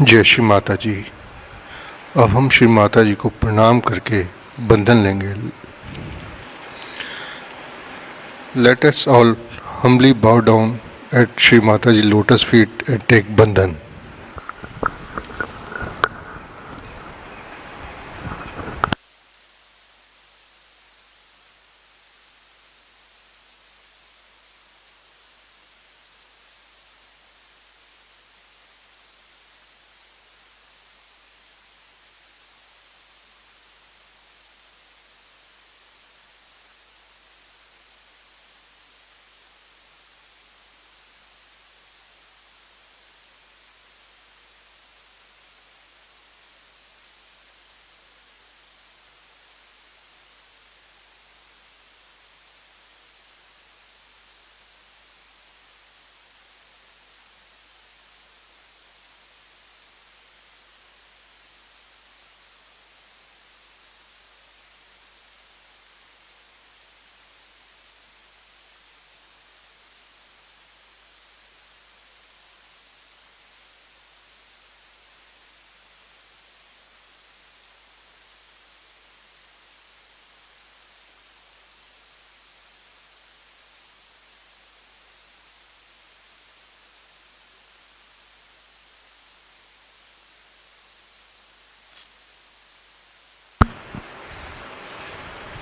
जय श्री माता जी। अब हम श्री माता जी को प्रणाम करके बंधन लेंगे। Let us all humbly bow down at Shri Mata Ji lotus feet and take bandhan.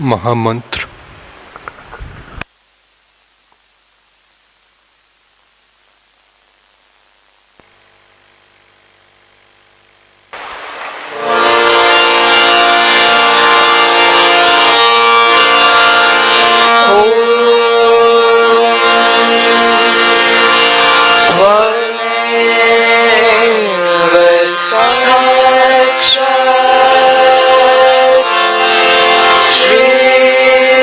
महामंत्र। Shri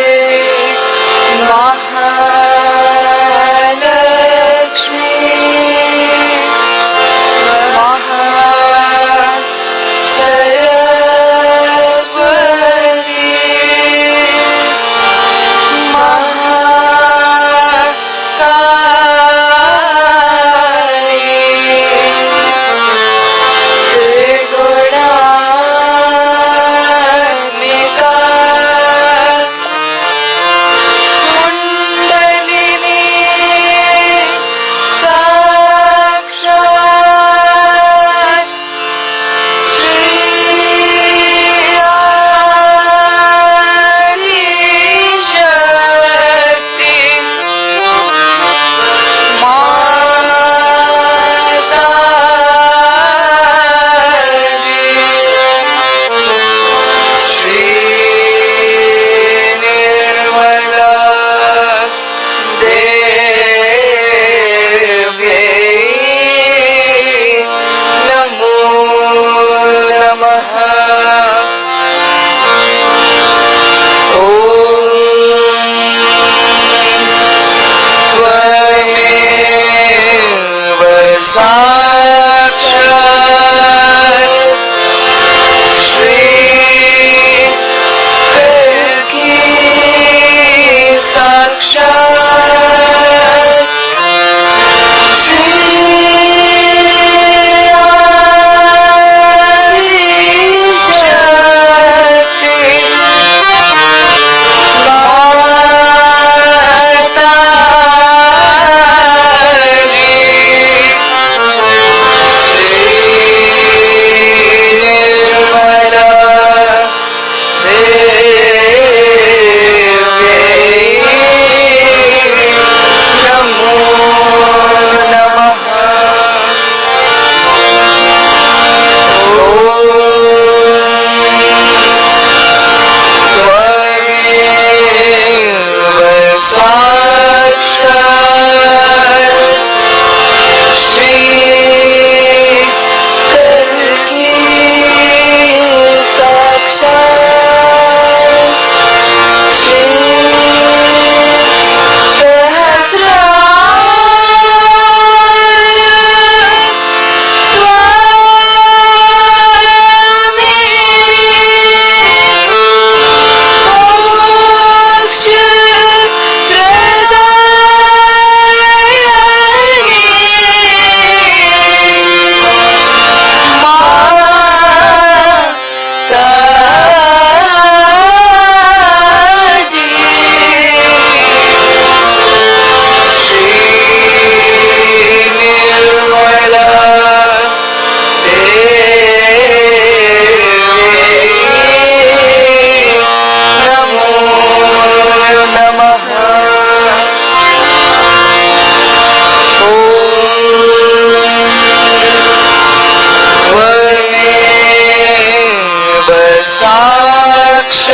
साक्षात्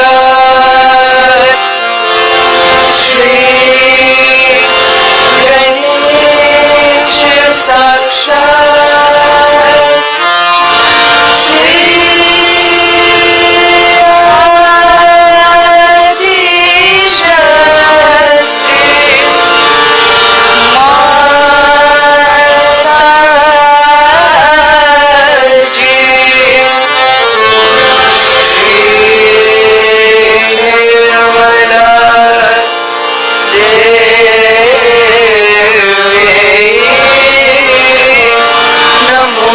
श्री गणेश साक्षात् श्री आदि शक्ति माताजी श्री निर्मला नमो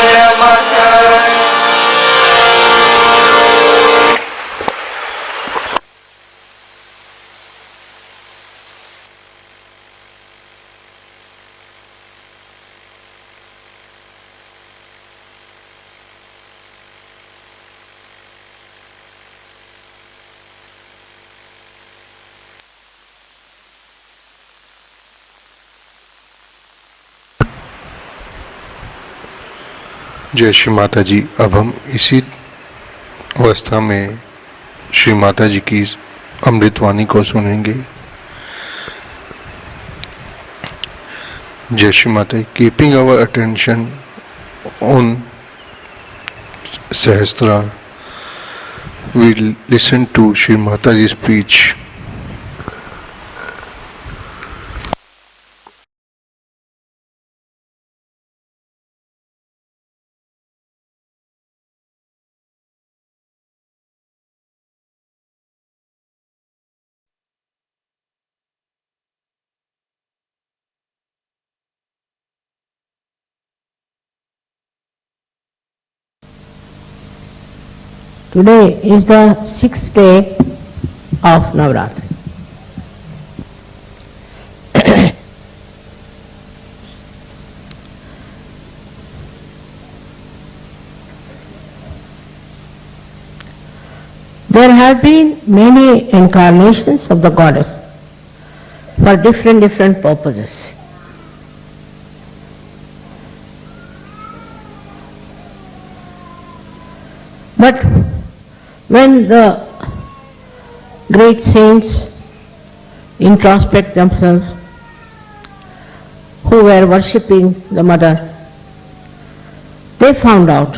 नमः। जय श्री माता जी। अब हम इसी अवस्था में श्री माता जी की अमृतवाणी को सुनेंगे। Jai Shri Mata. Keeping our attention on Sahasrara, we listen to Shri Mata ji speech. Today is the 6th day of Navratri. There have been many incarnations of the goddess for different purposes. But when the great saints introspect themselves, who were worshipping the Mother, they found out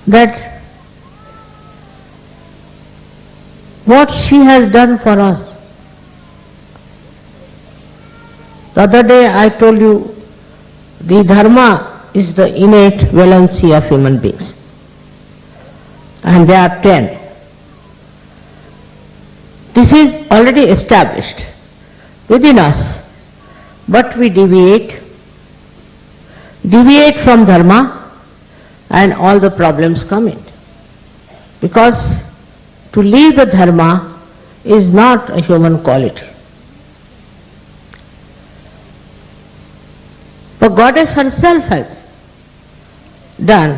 that what she has done for us. The other day I told you the dharma is the innate valency of human beings. And there are 10. This is already established within us, but we deviate from dharma and all the problems come in. Because to leave the dharma is not a human quality. The goddess herself has done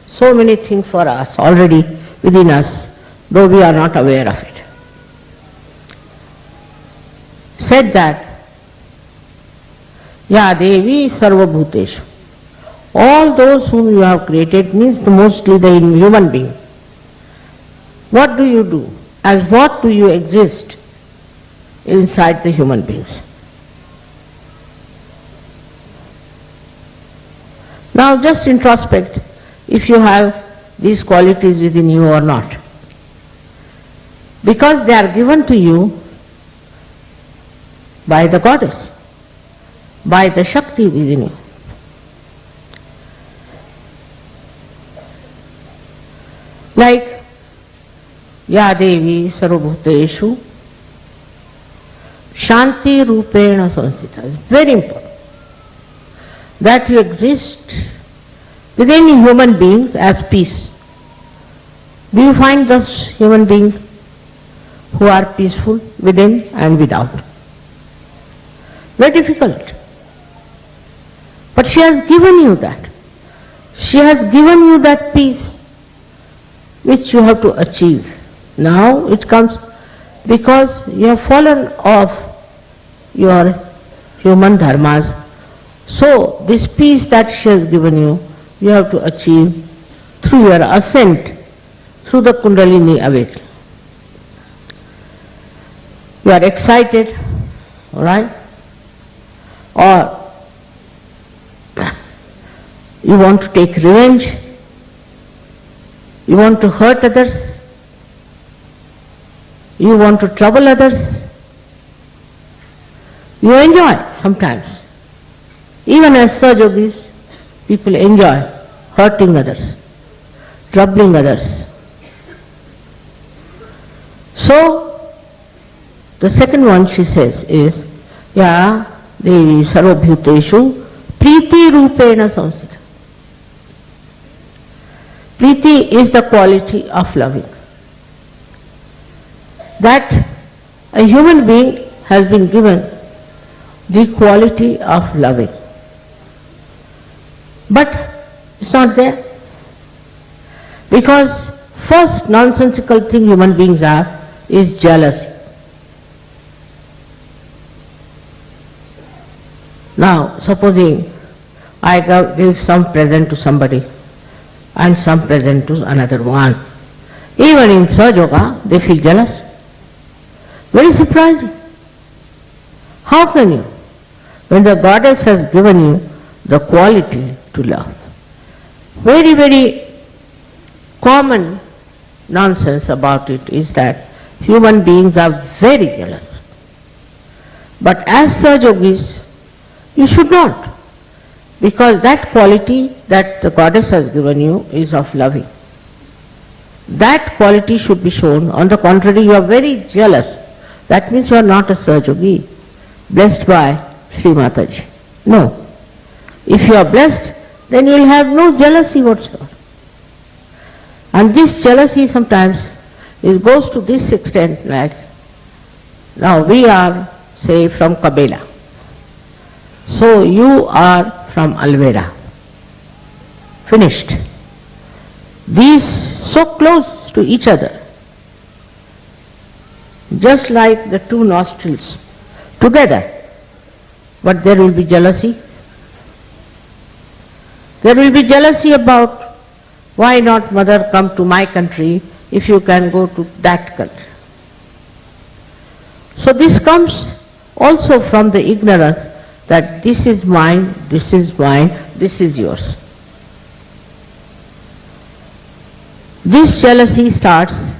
so many things for us already within us, though we are not aware of it. Said that, Ya Devi Sarvabhuteshu, all those whom you have created means mostly the human being. What do you do? As what do you exist inside the human beings? Now just introspect if you have these qualities within you or not. Because they are given to you by the goddess, by the Shakti within you. Like Ya Devi Sarvabhuteshu Shanti Rupena Samsthita. It's very important that you exist within human beings as peace. Do you find those human beings who are peaceful within and without? Very difficult. But she has given you that. She has given you that peace which you have to achieve. Now it comes because you have fallen off your human dharmas. So this peace that she has given you, you have to achieve through your ascent through the Kundalini awakening. You are excited, all right? Or you want to take revenge, you want to hurt others, you want to trouble others. You enjoy sometimes. Even as Sahajogis, people enjoy hurting others, troubling others. So, the second one she says is, Ya Devi Sarvabhuteshu Priti Rupena Samsita. Priti is the quality of loving. That a human being has been given the quality of loving. But it's not there. Because first nonsensical thing human beings have is jealousy. Now, supposing I give some present to somebody and some present to another one. Even in Sahaja, they feel jealous. Very surprising. How can you? When the goddess has given you the quality to love. Very, very common nonsense about it is that human beings are very jealous. But as Sahajogis, you should not. Because that quality that the goddess has given you is of loving. That quality should be shown. On the contrary, you are very jealous. That means you are not a Sahajogi, blessed by Shri Mataji. No. If you are blessed, then you will have no jealousy whatsoever. And this jealousy sometimes goes to this extent, like, now we are, say, from Cabella. So you are from Alvera. Finished. These so close to each other, just like the two nostrils together. But there will be jealousy. There will be jealousy about why not mother come to my country if you can go to that country. So this comes also from the ignorance that this is mine, this is mine, this is yours. This jealousy starts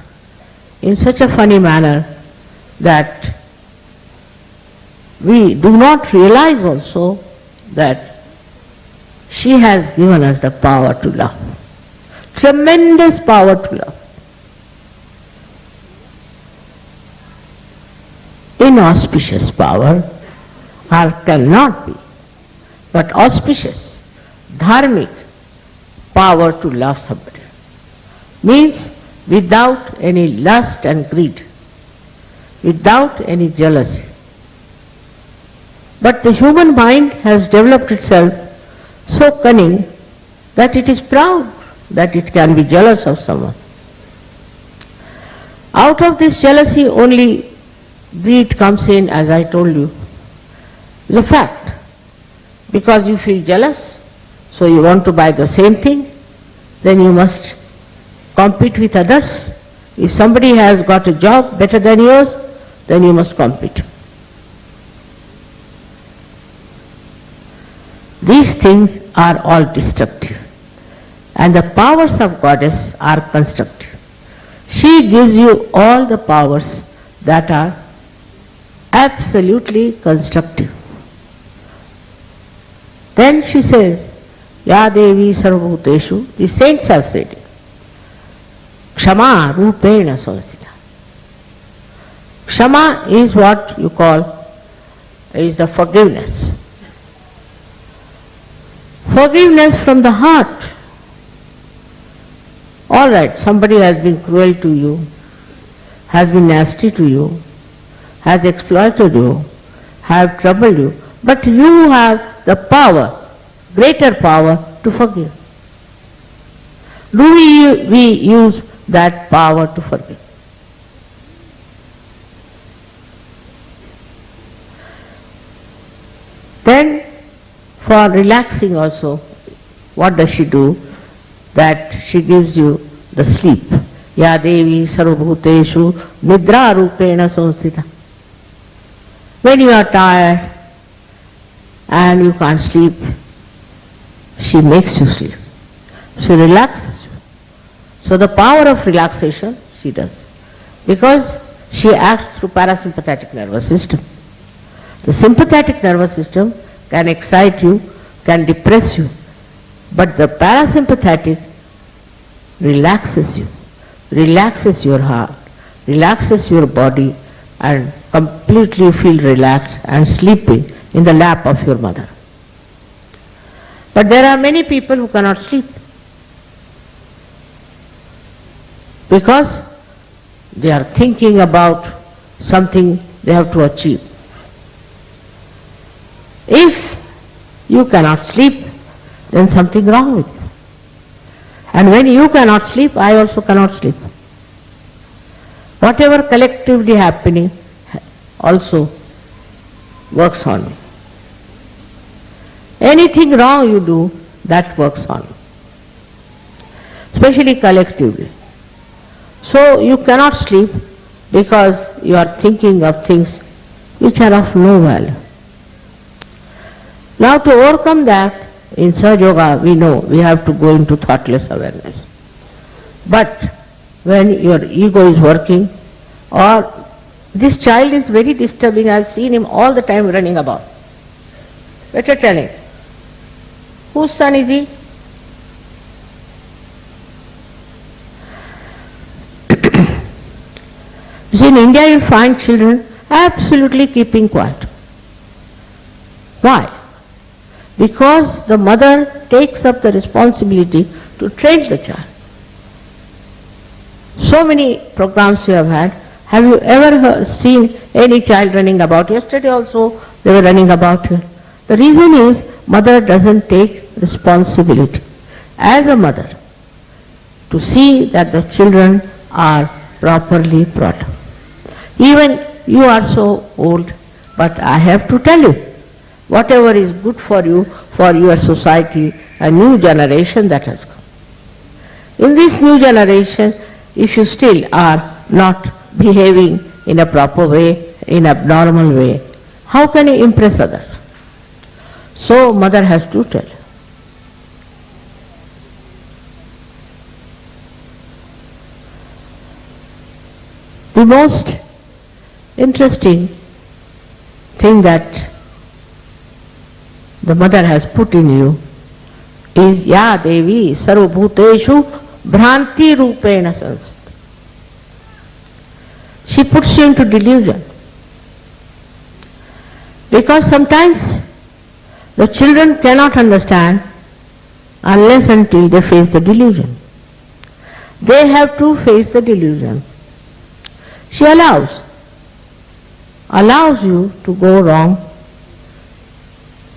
in such a funny manner that we do not realize also that she has given us the power to love. Tremendous power to love. Inauspicious power, or cannot be, but auspicious, dharmic power to love somebody. Means without any lust and greed, without any jealousy. But the human mind has developed itself so cunning that it is proud that it can be jealous of someone. Out of this jealousy only greed comes in, as I told you. It's a fact. Because you feel jealous, so you want to buy the same thing, then you must compete with others. If somebody has got a job better than yours, then you must compete. These things are all destructive. And the powers of goddess are constructive. She gives you all the powers that are absolutely constructive. Then she says, Ya Devi Sarvabhuteshu, the saints have said it. Kshama Rupena Samsita. Kshama is what you call, is the forgiveness. Forgiveness from the heart. All right, somebody has been cruel to you, has been nasty to you, has exploited you, have troubled you, but you have the power, greater power to forgive. Do we use that power to forgive? Then, for relaxing also, what does she do? that she gives you the sleep. Ya Devi Sarvabhuteshu Nidra Rupena Samsthita. When you are tired and you can't sleep, she makes you sleep. She relaxes you. So the power of relaxation she does. Because she acts through parasympathetic nervous system. The sympathetic nervous system can excite you, can depress you, but the parasympathetic relaxes you, relaxes your heart, relaxes your body, and completely feel relaxed and sleeping in the lap of your mother. But there are many people who cannot sleep because they are thinking about something they have to achieve. If you cannot sleep, then something wrong with you. And when you cannot sleep, I also cannot sleep. Whatever collectively happening also works on me. Anything wrong you do, that works on you. Especially collectively. So you cannot sleep because you are thinking of things which are of no value. Now to overcome that, in Sahaja Yoga we know we have to go into thoughtless awareness. But when your ego is working, or this child is very disturbing, I have seen him all the time running about. Better tell him. Whose son is he? You see, in India you find children absolutely keeping quiet. Why? Because the mother takes up the responsibility to train the child. So many programs you have had. Have you ever seen any child running about? Yesterday also they were running about here. The reason is mother doesn't take responsibility as a mother to see that the children are properly brought up. Even you are so old, but I have to tell you, whatever is good for you, for your society, a new generation that has come. In this new generation, if you still are not behaving in a proper way, in an abnormal way, how can you impress others? So mother has to tell. The most interesting thing that the mother has put in you is Ya Devi Sarvabhuteshu Bhranti Rupena Samsthita. She puts you into delusion. Because sometimes the children cannot understand unless until they face the delusion. They have to face the delusion. She allows you to go wrong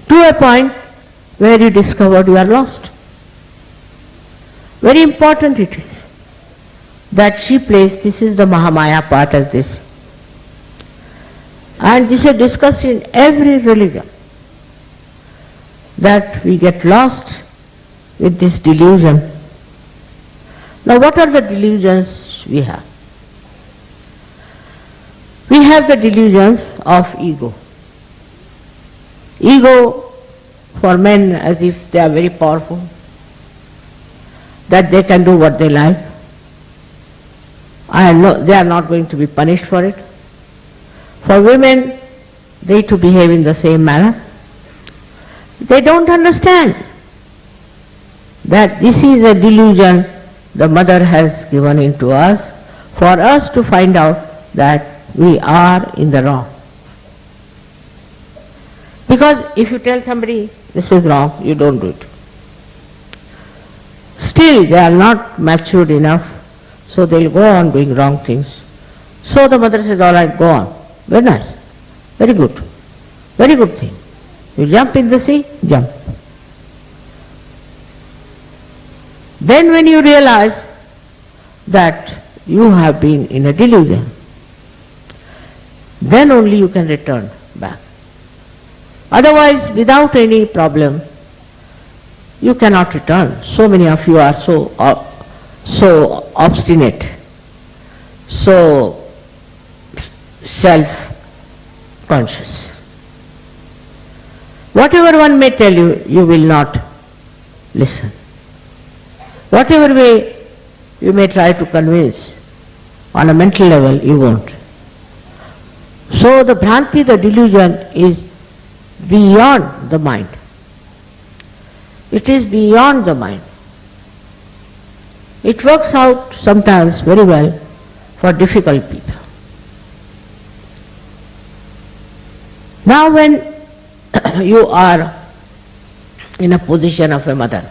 to a point where you discovered you are lost. Very important it is that she plays, this is the Mahamaya part of this. And this is discussed in every religion, that we get lost with this delusion. Now what are the delusions we have? We have the delusions of ego. Ego for men as if they are very powerful, that they can do what they like, and they are not going to be punished for it. For women, they to behave in the same manner. They don't understand that this is a delusion the mother has given into us for us to find out that we are in the wrong. Because if you tell somebody this is wrong, you don't do it. Still they are not matured enough, so they will go on doing wrong things. So the mother says, all right, go on. Very nice. Very good. Very good thing. You jump in the sea, jump. Then when you realize that you have been in a delusion, then only you can return back. Otherwise, without any problem, you cannot return. So many of you are so obstinate, so self-conscious. Whatever one may tell you, you will not listen. Whatever way you may try to convince, on a mental level you won't. So the Bhranti, the delusion, is beyond the mind. It is beyond the mind. It works out sometimes very well for difficult people. Now when you are in a position of a mother,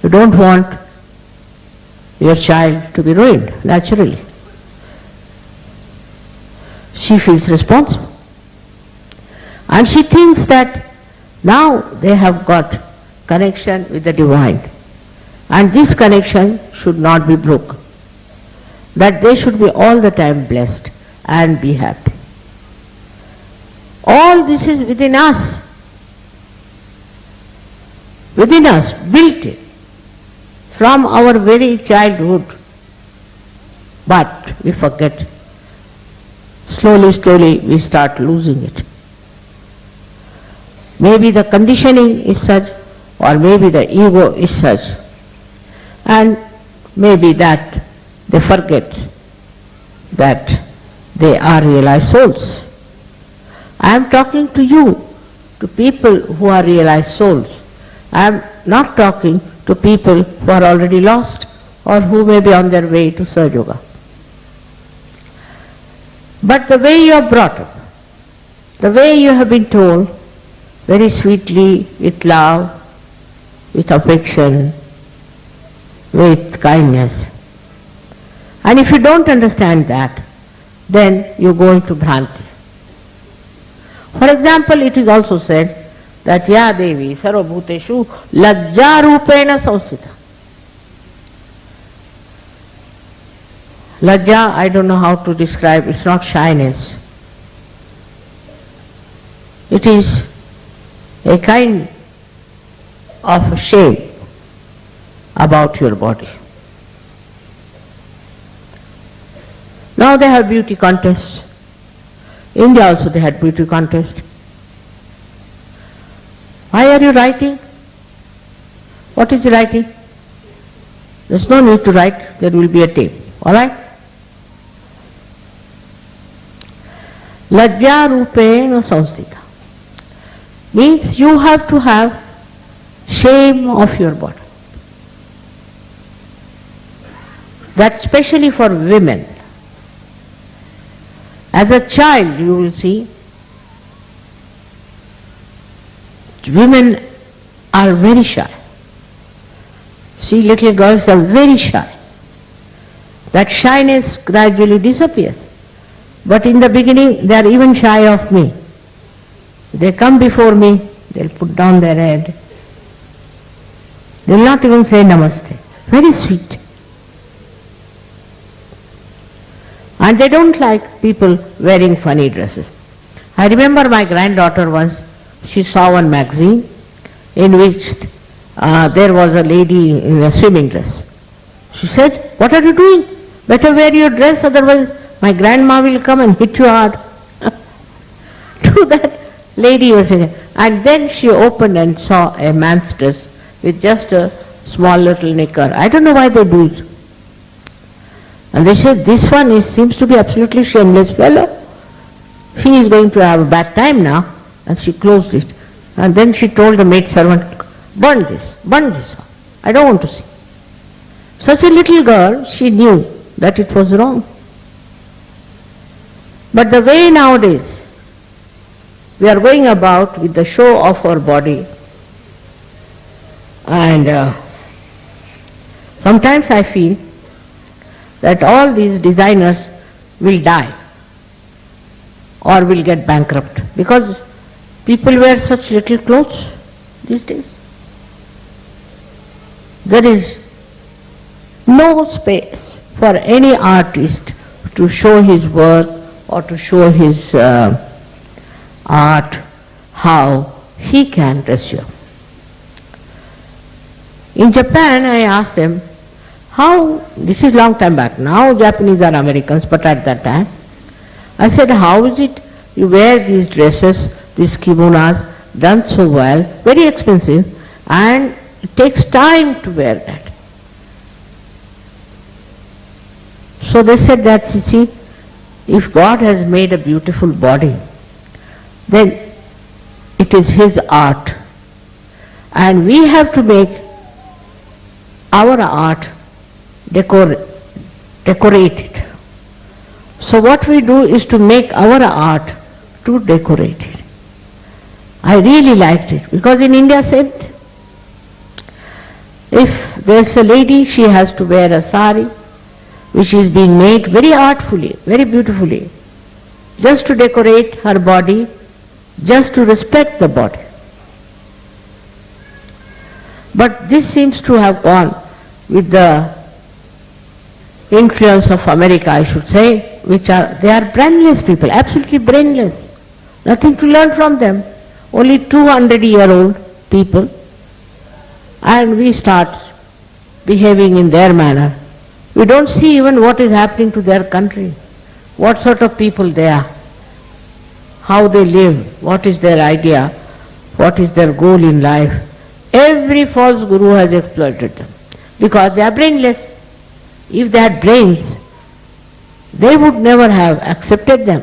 you don't want your child to be ruined, naturally. She feels responsible. And she thinks that now they have got connection with the divine. And this connection should not be broken. That they should be all the time blessed and be happy. All this is within us. Within us, built in. From our very childhood. But we forget. Slowly we start losing it. Maybe the conditioning is such, or maybe the ego is such, and maybe that they forget that they are realized souls. I am talking to you, to people who are realized souls. I am not talking to people who are already lost or who may be on their way to Sahaja Yoga. But the way you are brought up, the way you have been told, very sweetly, with love, with affection, with kindness. And if you don't understand that, then you go into Bhranti. For example, it is also said that Ya Devi Sarvabhuteshu Lajja Rupena Samsthita. Lajja, I don't know how to describe, it's not shyness. It is a kind of shame about your body. Now they have beauty contests. India also they had beauty contest. Why are you writing? What is writing? There's no need to write, there will be a tape. Alright? Lajja rupena samsthita means you have to have shame of your body. That's especially for women. As a child you will see, women are very shy. See, little girls are very shy. That shyness gradually disappears. But in the beginning they are even shy of me. They come before me, they'll put down their head. They'll not even say namaste. Very sweet. And they don't like people wearing funny dresses. I remember my granddaughter once, she saw one magazine in which there was a lady in a swimming dress. She said, "What are you doing? Better wear your dress, otherwise my grandma will come and hit you hard." To that lady was in it. And then she opened and saw a man's dress with just a small little knicker. I don't know why they do it. And they said, "This one seems to be absolutely shameless fellow. He is going to have a bad time now." And she closed it. And then she told the maid servant, burn this off. I don't want to see." Such a little girl, she knew that it was wrong. But the way nowadays we are going about with the show of our body, and sometimes I feel that all these designers will die or will get bankrupt because people wear such little clothes these days. There is no space for any artist to show his work or to show his art, how he can dress you. In Japan, I asked them, how, this is long time back, now Japanese are Americans, but at that time, I said, how is it you wear these dresses, these kimonos, done so well, very expensive, and it takes time to wear that. So they said that, you see, if God has made a beautiful body, then it is His art. And we have to make our art decorate it. So what we do is to make our art to decorate it. I really liked it, because in India said, if there's a lady, she has to wear a sari, which is being made very artfully, very beautifully, just to decorate her body, just to respect the body. But this seems to have gone with the influence of America, I should say, they are brainless people, absolutely brainless. Nothing to learn from them. Only 200-year-old people. And we start behaving in their manner. We don't see even what is happening to their country, what sort of people they are, how they live, what is their idea, what is their goal in life. Every false guru has exploited them, because they are brainless. If they had brains, they would never have accepted them.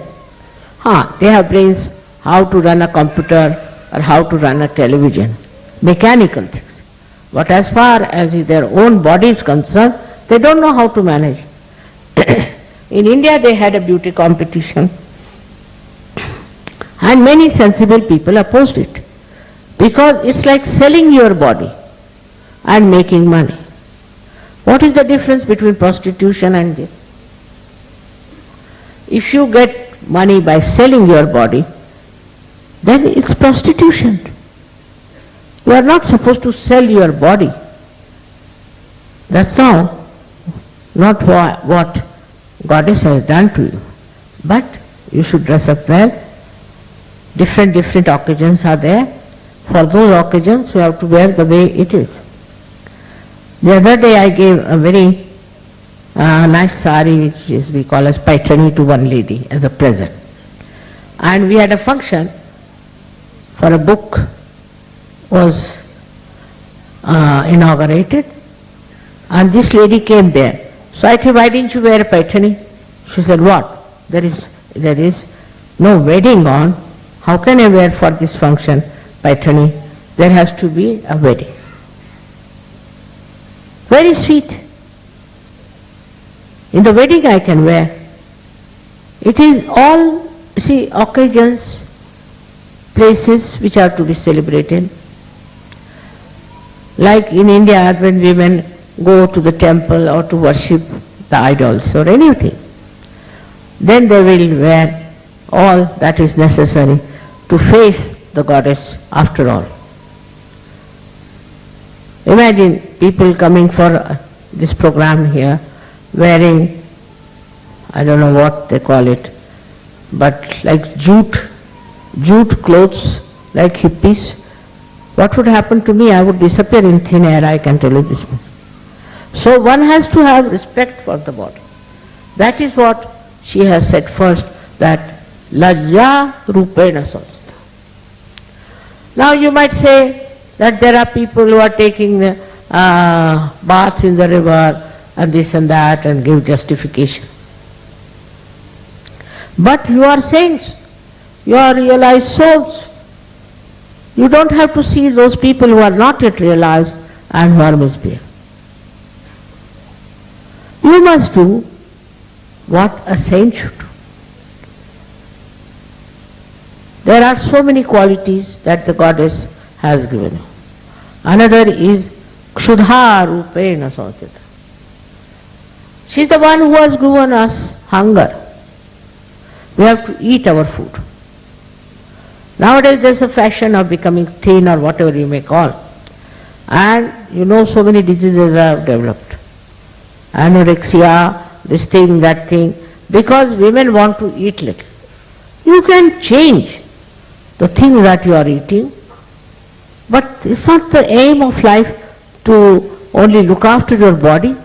They have brains how to run a computer or how to run a television, mechanical things. But as far as their own body is concerned, they don't know how to manage. In India they had a beauty competition, and many sensible people opposed it, because it's like selling your body and making money. What is the difference between prostitution and this? If you get money by selling your body, then it's prostitution. You are not supposed to sell your body. That's not what Goddess has done to you. But you should dress up well. Different occasions are there. For those occasions you have to wear the way it is. The other day I gave a very nice sari, which is we call as paithani, to one lady as a present. And we had a function for a book was inaugurated, and this lady came there. So I said, why didn't you wear a paithani? She said, what? There is no wedding on. How can I wear for this function paithani? There has to be a wedding. Very sweet. In the wedding I can wear. It is all, see, occasions, places which are to be celebrated. Like in India, when women go to the temple or to worship the idols or anything, then they will wear all that is necessary to face the goddess after all. Imagine people coming for this program here wearing, I don't know what they call it, but like jute clothes, like hippies. What would happen to me? I would disappear in thin air, I can tell you this much. So one has to have respect for the body. That is what she has said first, that lajja rupena samstha. Now you might say that there are people who are taking bath in the river and this and that and give justification. But you are saints, you are realized souls. You don't have to see those people who are not yet realized and who are misbehaving. You must do what a saint should do. There are so many qualities that the goddess has given you. Another is Kshudha Rupena Samstha. She is the one who has given us hunger. We have to eat our food. Nowadays there is a fashion of becoming thin or whatever you may call. And you know, so many diseases have developed. Anorexia, this thing, that thing, because women want to eat little. You can change the things that you are eating, but it's not the aim of life to only look after your body.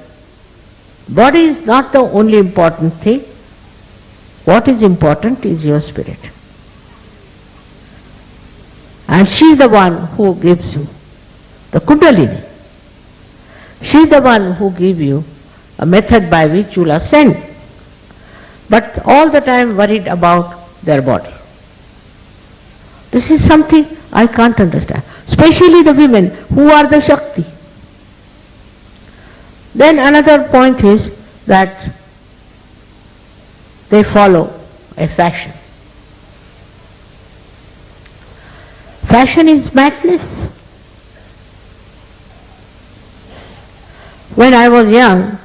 Body is not the only important thing. What is important is your spirit. And she is the one who gives you the Kundalini. She is the one who gives you a method by which you will ascend. But all the time worried about their body. This is something I can't understand. Especially the women who are the Shakti. Then another point is that they follow a fashion. Fashion is madness. When I was young,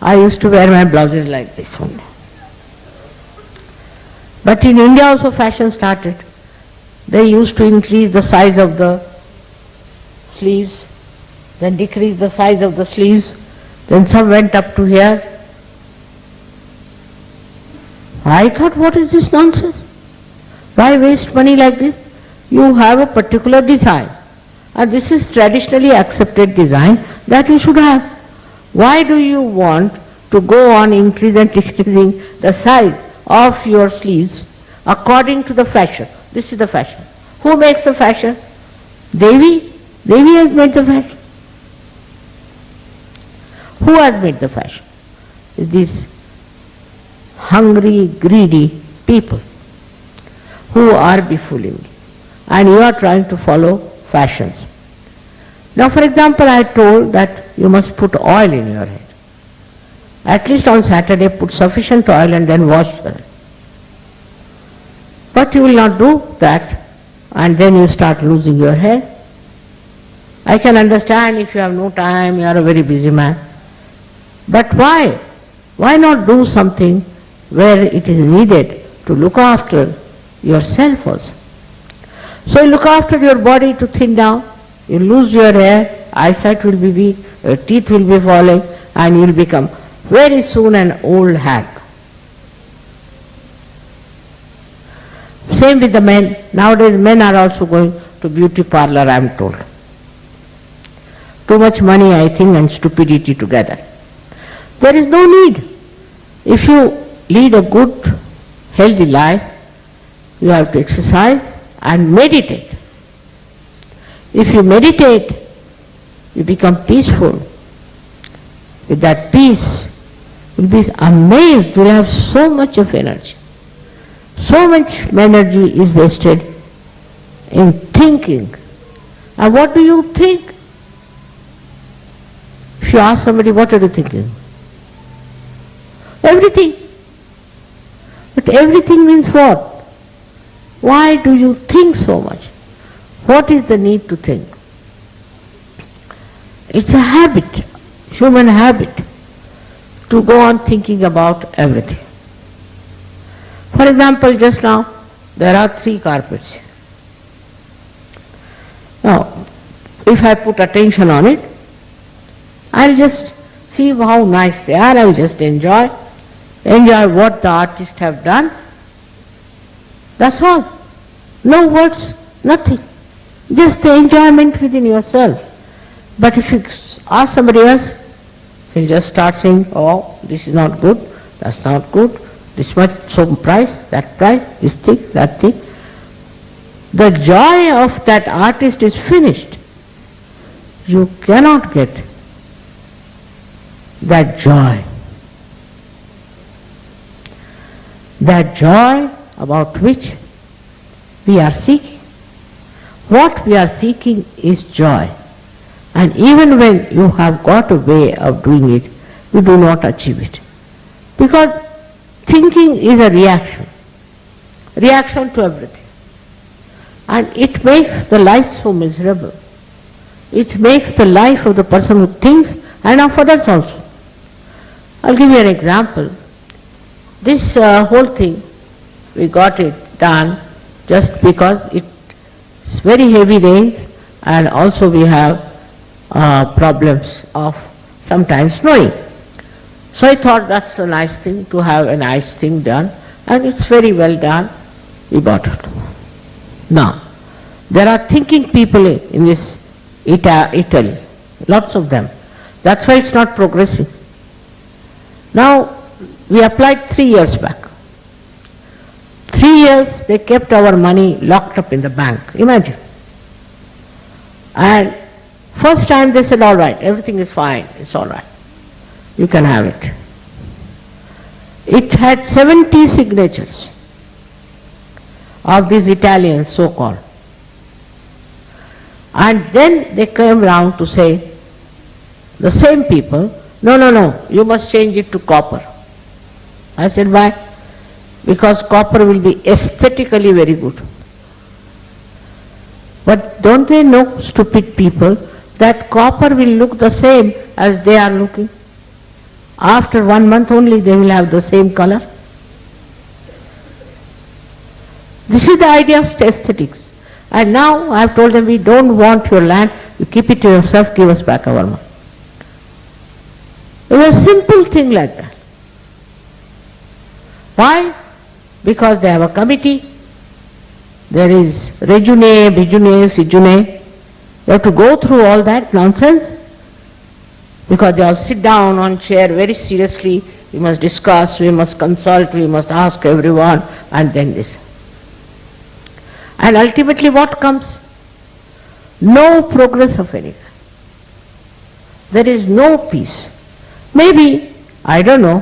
I used to wear my blouses like this only. But in India also fashion started. They used to increase the size of the sleeves, then decrease the size of the sleeves, then some went up to here. I thought, what is this nonsense? Why waste money like this? You have a particular design, and this is traditionally accepted design that you should have. Why do you want to go on increasing and decreasing the size of your sleeves according to the fashion? This is the fashion. Who makes the fashion? Devi? Devi has made the fashion. Who has made the fashion? These hungry, greedy people who are befooling you. And you are trying to follow fashions. Now for example, I told that you must put oil in your head. At least on Saturday put sufficient oil and then wash your head. But you will not do that, and then you start losing your hair. I can understand if you have no time, you are a very busy man. But why? Why not do something where it is needed to look after yourself also? So you look after your body to thin down, you lose your hair, eyesight will be weak, your teeth will be falling, and you will become very soon an old hag. Same with the men. Nowadays men are also going to beauty parlor, I am told. Too much money, I think, and stupidity together. There is no need. If you lead a good, healthy life, you have to exercise and meditate. If you meditate, you become peaceful. With that peace, you'll be amazed, you'll have so much of energy. So much energy is wasted in thinking. And what do you think? If you ask somebody, what are you thinking? Everything. But everything means what? Why do you think so much? What is the need to think? It's a habit, human habit, to go on thinking about everything. For example, just now, there are 3 carpets. Now, if I put attention on it, I'll just see how nice they are, I'll just enjoy what the artists have done. That's all. No words, nothing. Just the enjoyment within yourself. But if you ask somebody else, he'll just start saying, oh, this is not good, that's not good, this much, so price, this thing, that thing. The joy of that artist is finished. You cannot get that joy. That joy about which we are seeking. What we are seeking is joy. And even when you have got a way of doing it, you do not achieve it. Because thinking is a reaction to everything. And it makes the life so miserable. It makes the life of the person who thinks and of others also. I'll give you an example. This whole thing, we got it done just because it's very heavy rains, and also we have problems of sometimes snowing. So I thought that's a nice thing to have a nice thing done, and it's very well done. We bought it. Now, there are thinking people in this Italy, lots of them. That's why it's not progressing. Now, we applied 3 years back. 3 years they kept our money locked up in the bank. Imagine. And first time they said, all right, everything is fine, it's all right. You can have it. It had 70 signatures of these Italians, so-called. And then they came round to say, the same people, no, you must change it to copper. I said, why? Because copper will be aesthetically very good. But don't they know, stupid people, that copper will look the same as they are looking? After 1 month only they will have the same color. This is the idea of aesthetics. And now I have told them, we don't want your land, you keep it to yourself, give us back our money. It was a simple thing like that. Why? Because they have a committee, there is rejune, bijune, sijune. You have to go through all that nonsense, because they all sit down on chair very seriously, we must discuss, we must consult, we must ask everyone, and then this. And ultimately what comes? No progress of any kind. There is no peace. Maybe, I don't know,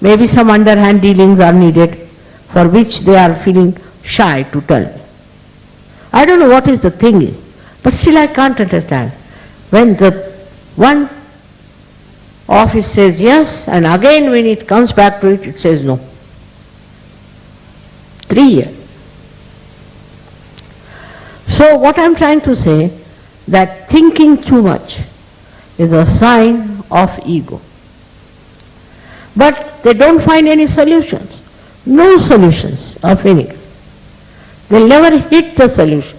maybe some underhand dealings are needed for which they are feeling shy to tell me. I don't know what is the thing is, but still I can't understand. When the one office says yes, and again when it comes back to it, it says no. 3 years. So what I am trying to say, that thinking too much is a sign of ego. But they don't find any solutions. No solutions of any kind. They'll never hit the solution.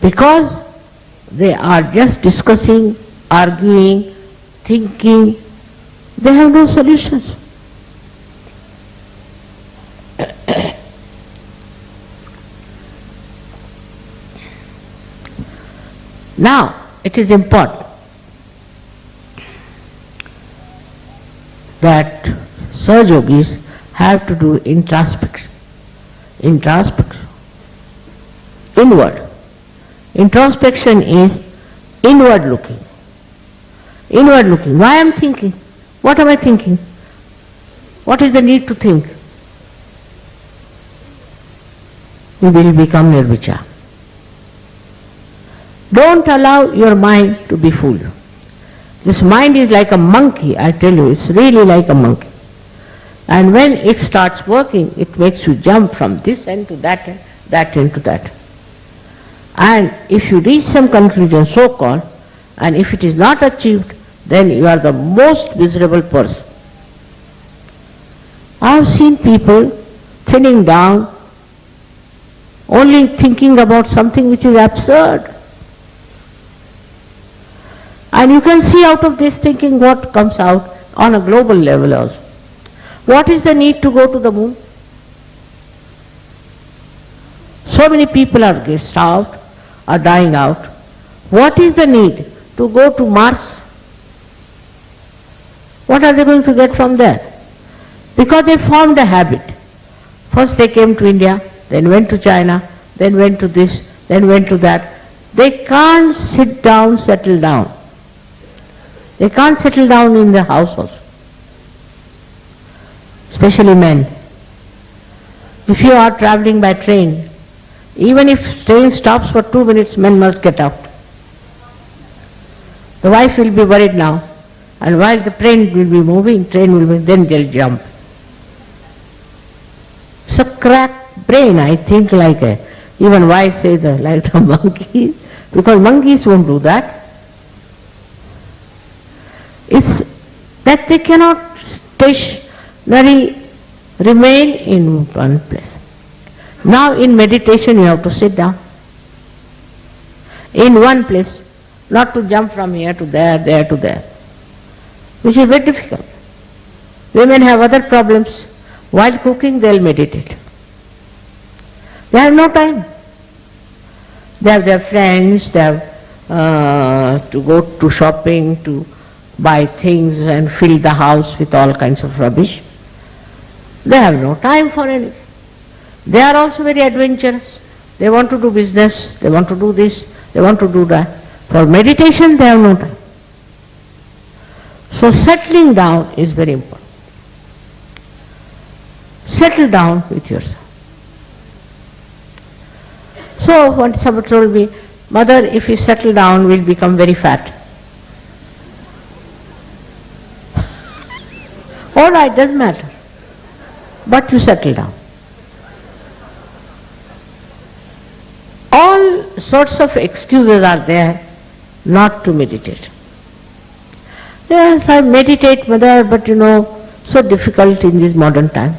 Because they are just discussing, arguing, thinking. They have no solutions. Now, it is important that Sahajogis have to do introspection. Introspection. Inward. Introspection is inward looking. Inward looking. Why I am thinking? What am I thinking? What is the need to think? You will become nirvichar. Don't allow your mind to be fooled. This mind is like a monkey, I tell you, it's really like a monkey. And when it starts working, it makes you jump from this end to that end to that. And if you reach some conclusion, so-called, and if it is not achieved, then you are the most miserable person. I have seen people thinning down, only thinking about something which is absurd. And you can see out of this thinking what comes out on a global level also. What is the need to go to the moon? So many people are starved, are dying out. What is the need to go to Mars? What are they going to get from there? Because they formed a habit. First they came to India, then went to China, then went to this, then went to that. They can't sit down, settle down. They can't settle down in the house also. Especially men. If you are traveling by train, even if train stops for 2 minutes, men must get out. The wife will be worried now, and while the train will be moving, then they'll jump. It's a cracked brain, I think, like even why say like the monkeys, because monkeys won't do that. It's that they cannot remain in one place. Now in meditation you have to sit down in one place, not to jump from here to there, there to there, which is very difficult. Women have other problems. While cooking they'll meditate. They have no time. They have their friends, they have to go to shopping, to buy things and fill the house with all kinds of rubbish. They have no time for anything. They are also very adventurous. They want to do business, they want to do this, they want to do that. For meditation they have no time. So settling down is very important. Settle down with yourself. So when somebody told me, Mother, if we settle down, we'll become very fat. All right, doesn't matter. But you settle down. All sorts of excuses are there not to meditate. Yes, I meditate, Mother, but so difficult in this modern time.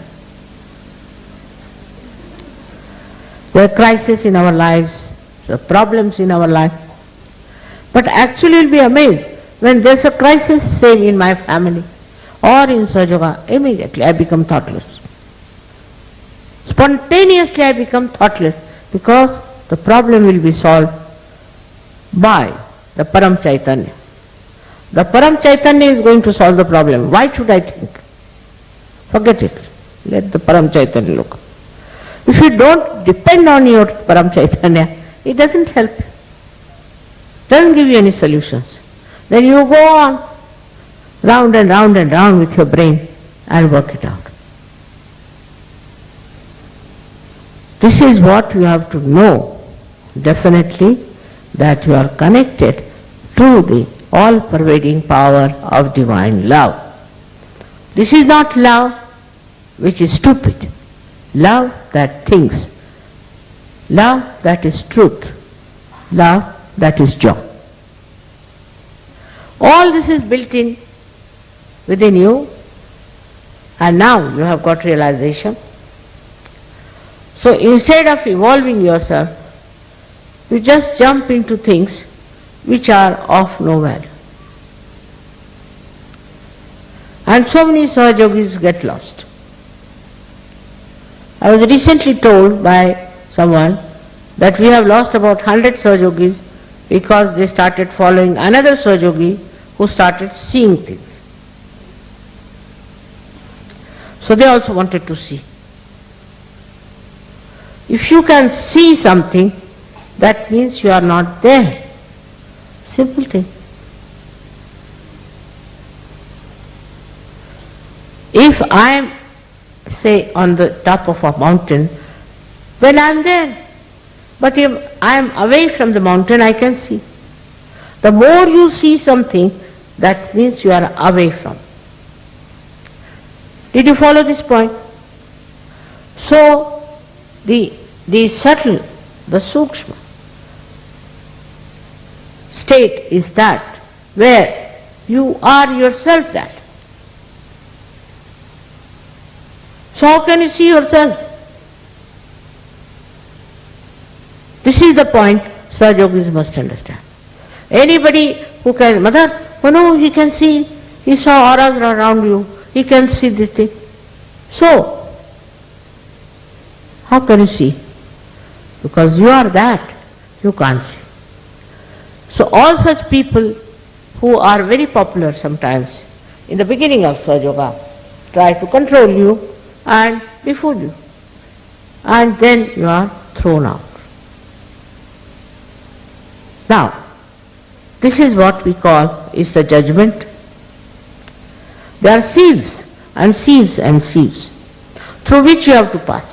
There are crises in our lives, there are problems in our life. But actually you'll be amazed, when there's a crisis, say in my family or in Sahaja, immediately I become thoughtless. Spontaneously I become thoughtless because the problem will be solved by the Param Chaitanya. The Param Chaitanya is going to solve the problem. Why should I think? Forget it. Let the Param Chaitanya look. If you don't depend on your Param Chaitanya, it doesn't help you. Doesn't give you any solutions. Then you go on round and round and round with your brain and work it out. This is what you have to know, definitely, that you are connected to the all-pervading power of divine love. This is not love which is stupid. Love that thinks. Love that is truth. Love that is joy. All this is built in within you, and now you have got realization. So instead of evolving yourself, you just jump into things which are of no value. And so many Sahajogis get lost. I was recently told by someone that we have lost about 100 Sahajogis because they started following another Sahajogi who started seeing things. So they also wanted to see. If you can see something, that means you are not there. Simple thing. If I am, say, on the top of a mountain, well, I am there. But if I am away from the mountain, I can see. The more you see something, that means you are away from. Did you follow this point? So, the subtle, the sukshma state is that where you are yourself that. So how can you see yourself? This is the point Sahajogis must understand. Anybody who can, Mother, oh no, he can see, he saw auras around you, he can see this thing. So, how can you see? Because you are that, you can't see. So all such people who are very popular sometimes in the beginning of Sahaja try to control you and befool you. And then you are thrown out. Now, this is what we call is the judgment. There are sieves and sieves and sieves through which you have to pass.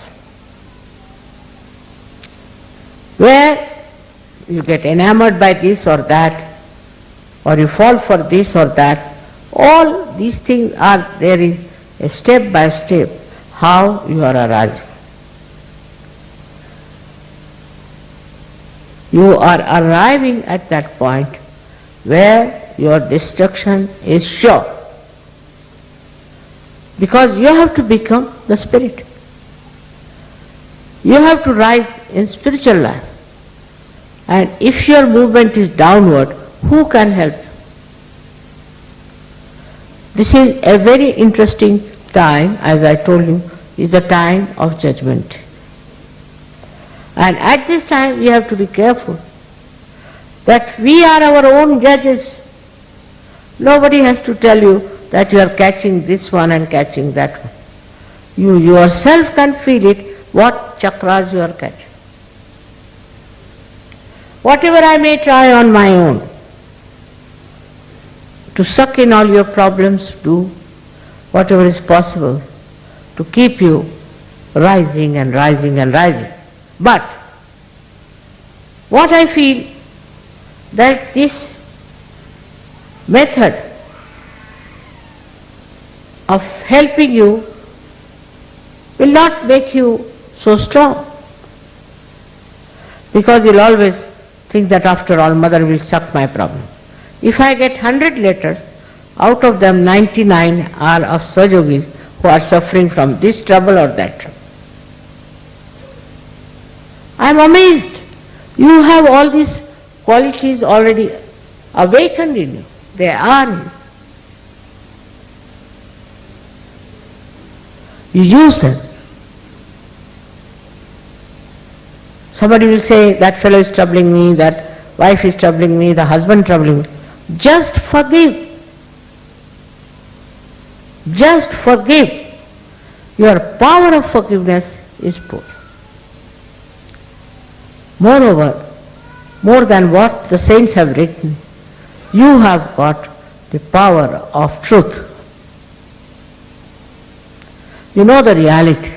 Where you get enamored by this or that, or you fall for this or that, all these things are, there is a step by step how you are arising. You are arriving at that point where your destruction is sure. Because you have to become the spirit. You have to rise in spiritual life. And if your movement is downward, who can help you? This is a very interesting time, as I told you, is the time of judgment. And at this time we have to be careful that we are our own judges. Nobody has to tell you that you are catching this one and catching that one. You yourself can feel it, what chakras you are catching. Whatever I may try on my own to suck in all your problems, do whatever is possible to keep you rising and rising and rising. But what I feel that this method of helping you will not make you so strong, because you'll always think that after all mother will suck my problem. If I get 100 letters, out of them 99 are of Sajogis who are suffering from this trouble or that trouble. I am amazed. You have all these qualities already awakened in you. They are in you. You use them. Somebody will say, that fellow is troubling me, that wife is troubling me, the husband troubling me. Just forgive. Just forgive. Your power of forgiveness is poor. Moreover, more than what the saints have written, you have got the power of truth. You know the reality.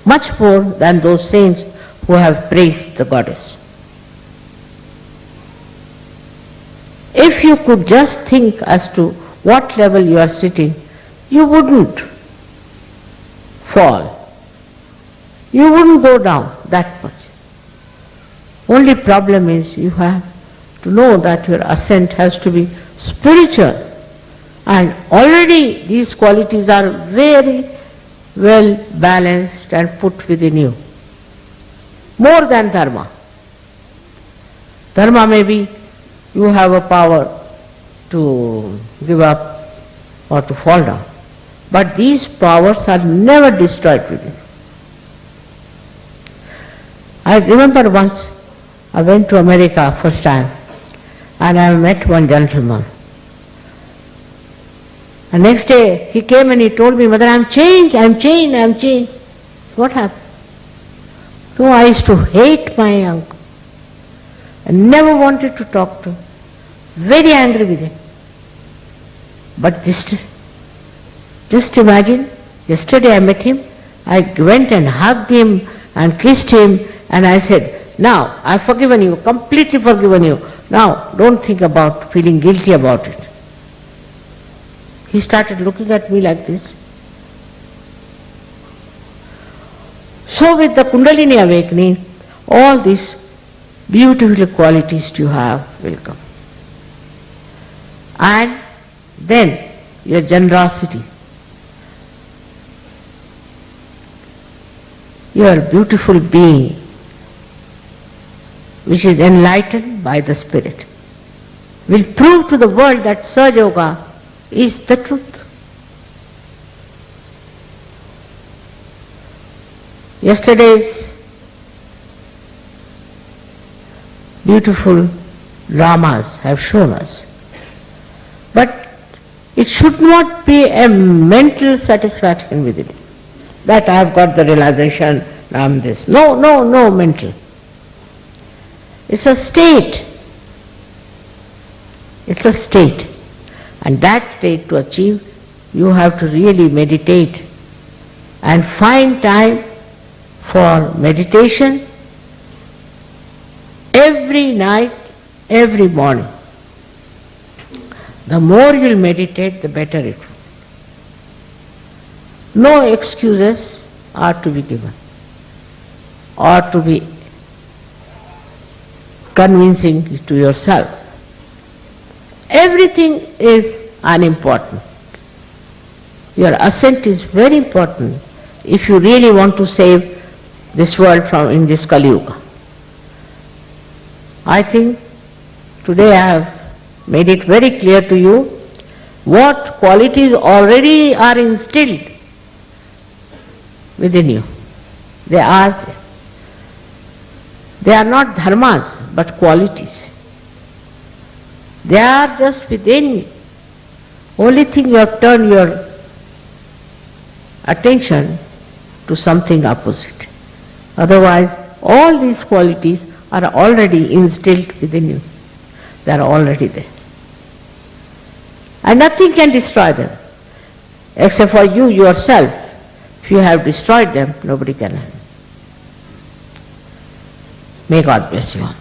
Much more than those saints who have praised the goddess. If you could just think as to what level you are sitting, you wouldn't fall. You wouldn't go down that much. Only problem is you have to know that your ascent has to be spiritual. And already these qualities are very well balanced and put within you. More than dharma. Dharma may be you have a power to give up or to fall down. But these powers are never destroyed within you. I remember once I went to America first time and I met one gentleman. And next day he came and he told me, Mother, I'm changed. What happened? So I used to hate my uncle. I never wanted to talk to him. Very angry with him. But just imagine, yesterday I met him, I went and hugged him and kissed him and I said, now I've forgiven you, completely forgiven you. Now don't think about feeling guilty about it. He started looking at me like this. So with the Kundalini awakening, all these beautiful qualities you have will come. And then your generosity, your beautiful being, which is enlightened by the Spirit, will prove to the world that Sahaja Yoga is the truth. Yesterday's beautiful dramas have shown us. But it should not be a mental satisfaction within it, that I have got the realization, I am this. No mental. It's a state. It's a state. And that state to achieve, you have to really meditate and find time for meditation every night, every morning. The more you'll meditate, the better it will. No excuses are to be given or to be convincing to yourself. Everything is unimportant. Your ascent is very important if you really want to save this world from in this Kali Yuga. I think today I have made it very clear to you what qualities already are instilled within you. They are there. They are not dharmas, but qualities. They are just within you. Only thing you have turned your attention to something opposite. Otherwise, all these qualities are already instilled within you. They are already there. And nothing can destroy them, except for you yourself. If you have destroyed them, nobody can. May God bless you all.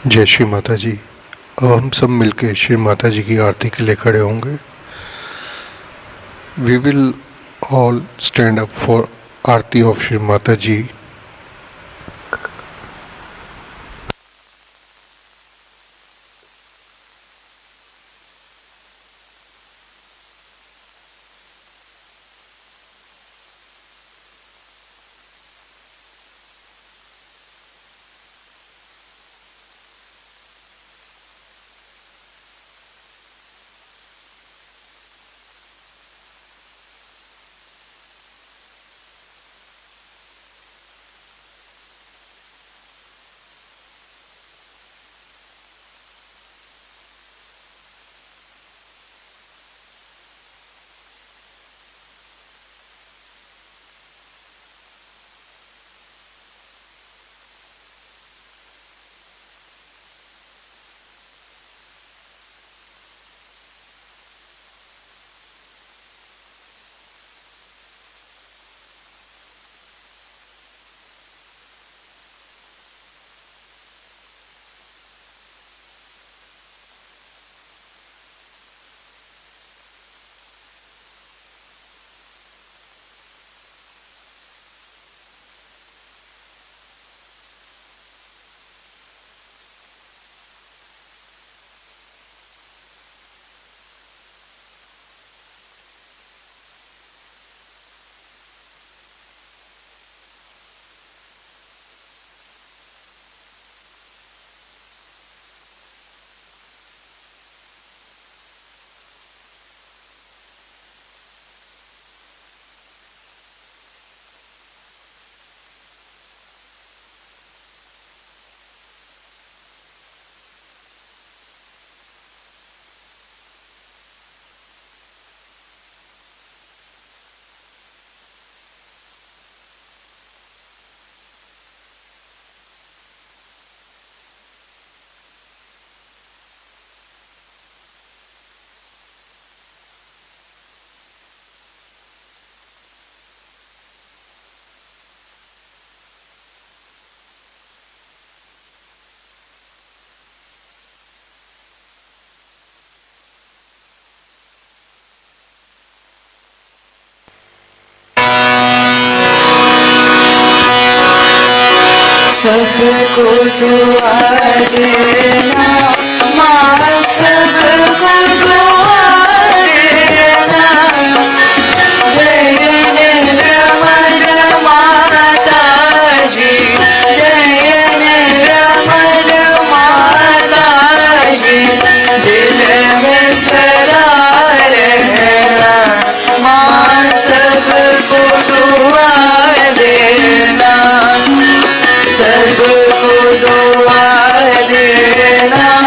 जय श्री माता जी। अब हम सब मिलके श्री माता जी की आरती के लिए खड़े होंगे। We will all stand up for aarti of Shri Mata ji. सबको दुआ देना माँ, सबको दुआ देना। जय निर्मल माता जी, जय निर्मल माता जी, दिल में सदा रहना माँ, सबको दुआ देना, सबको दुआ देना।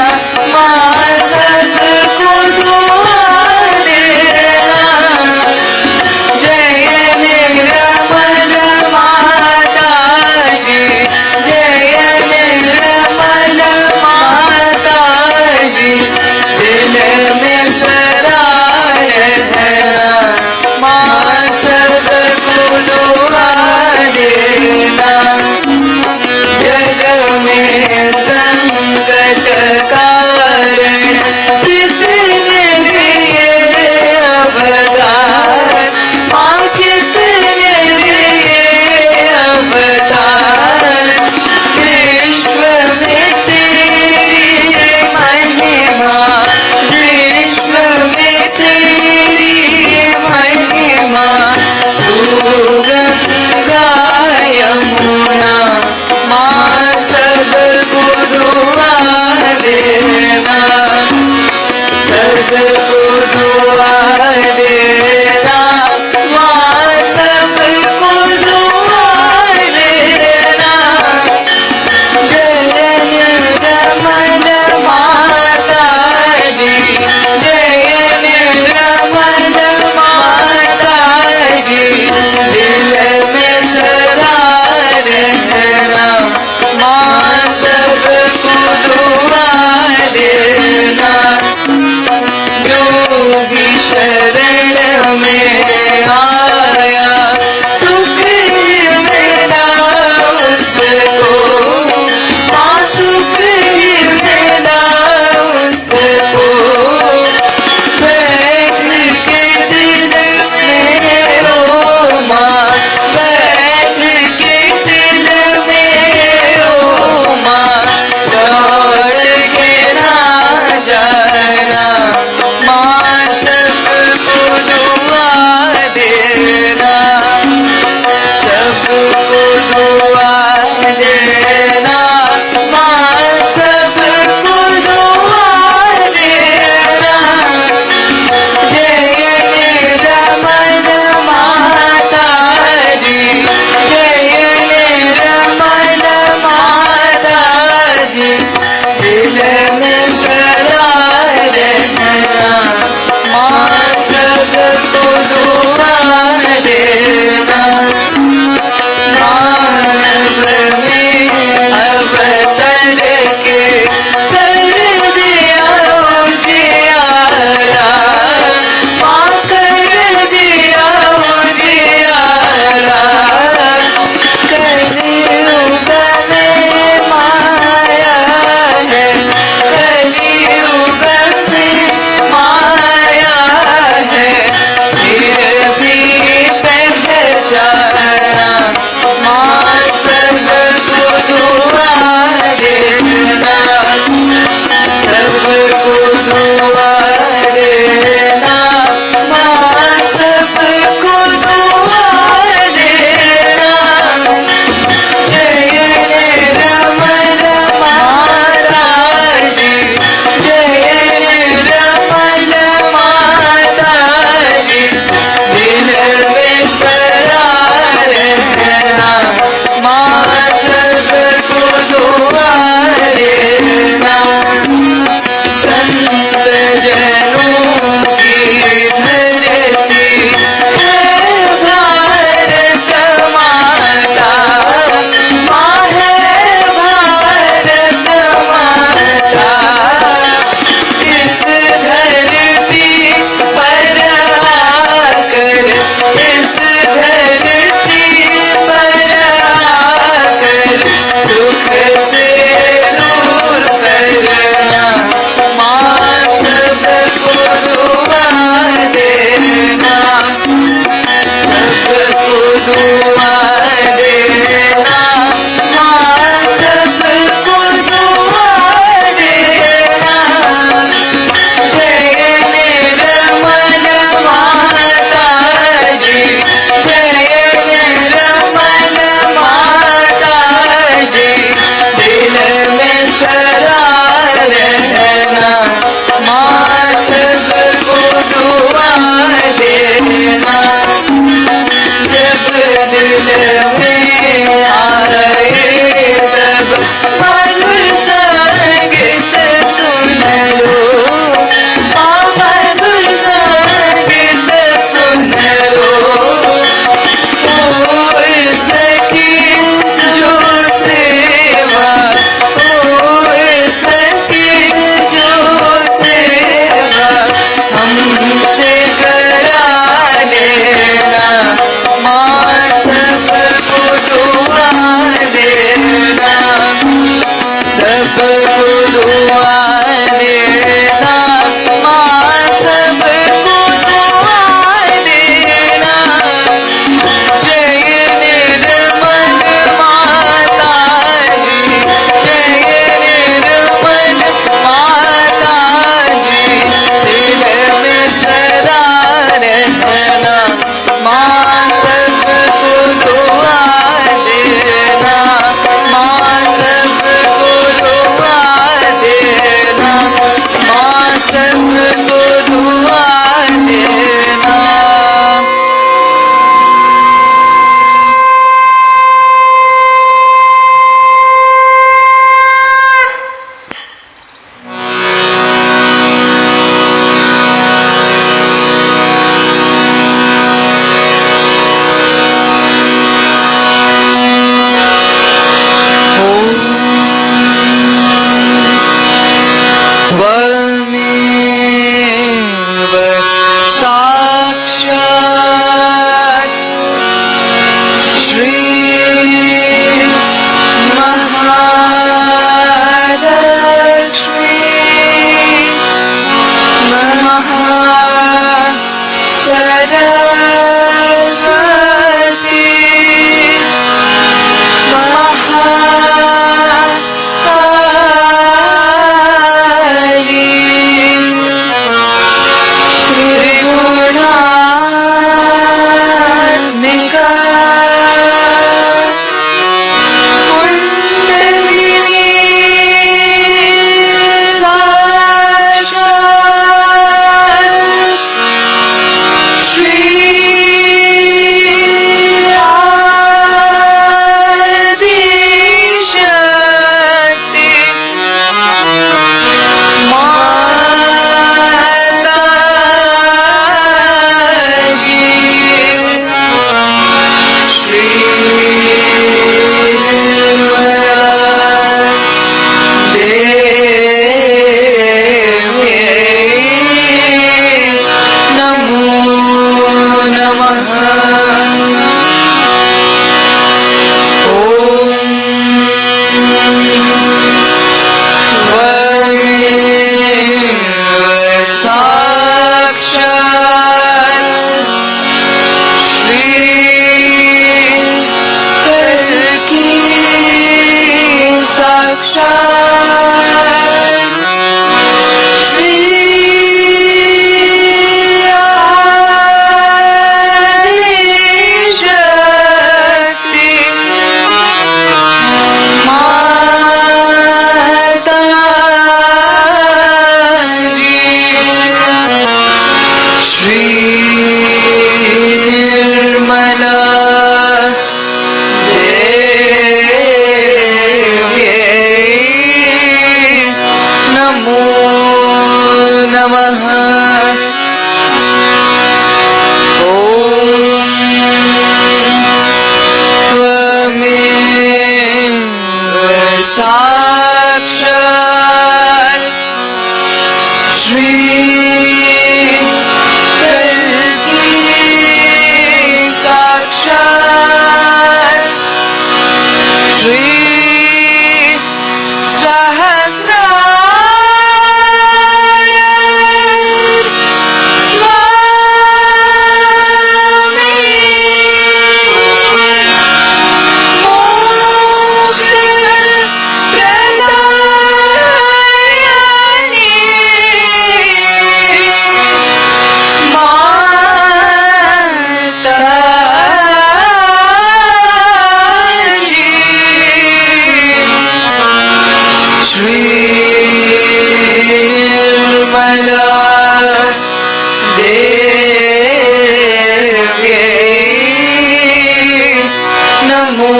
नमो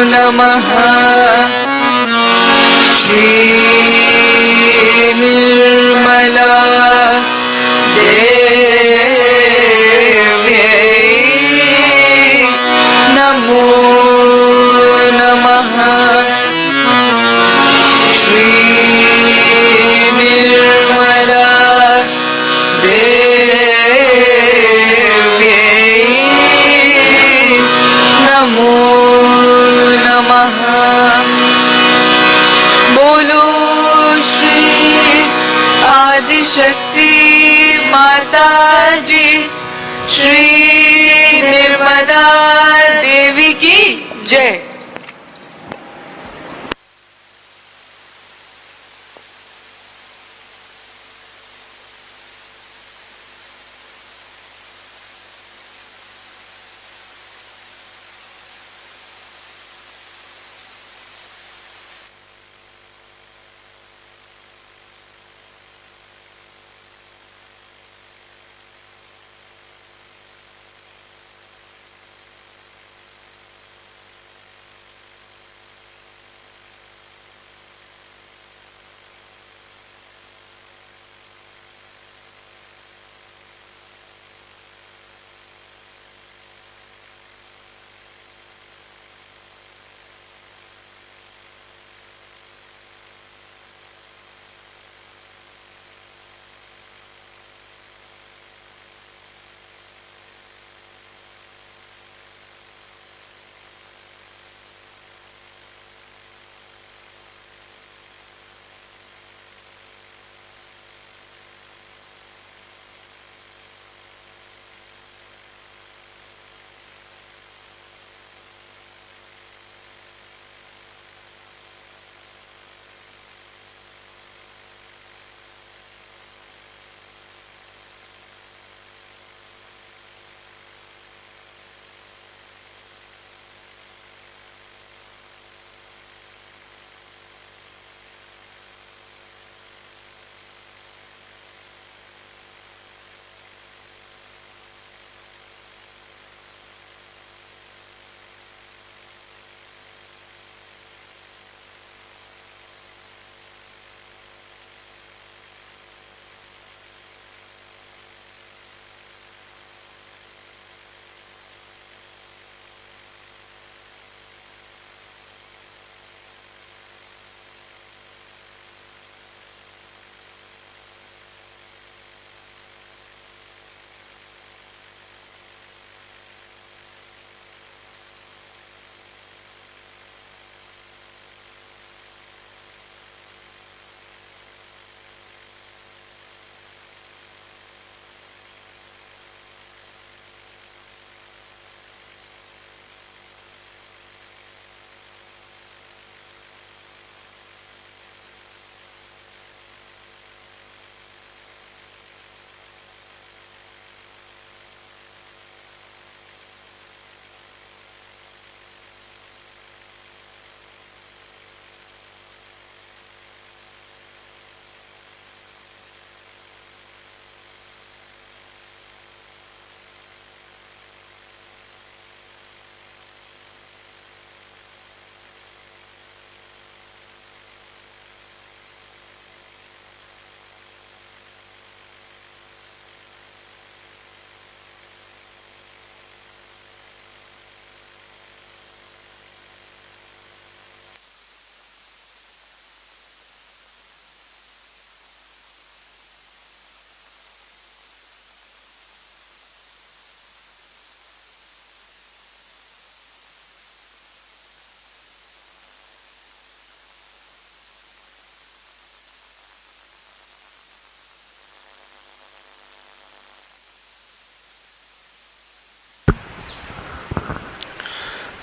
नमः श्री निर्मला देव्यै नमो नमः श्री निर्मला देव्यै नमो नमः। बोलो श्री आदिशक्ति माता जी श्री निर्मला देवी की जय।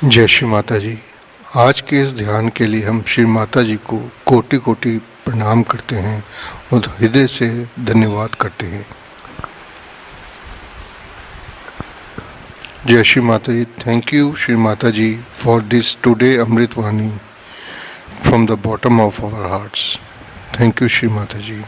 जय श्री माता जी। आज के इस ध्यान के लिए हम श्री माता जी को कोटि कोटि प्रणाम करते हैं और हृदय से धन्यवाद करते हैं। जय श्री माता जी। Thank you Shri Mata ji for this today Amrit Vani from the bottom of our hearts. Thank you Shri Mata ji.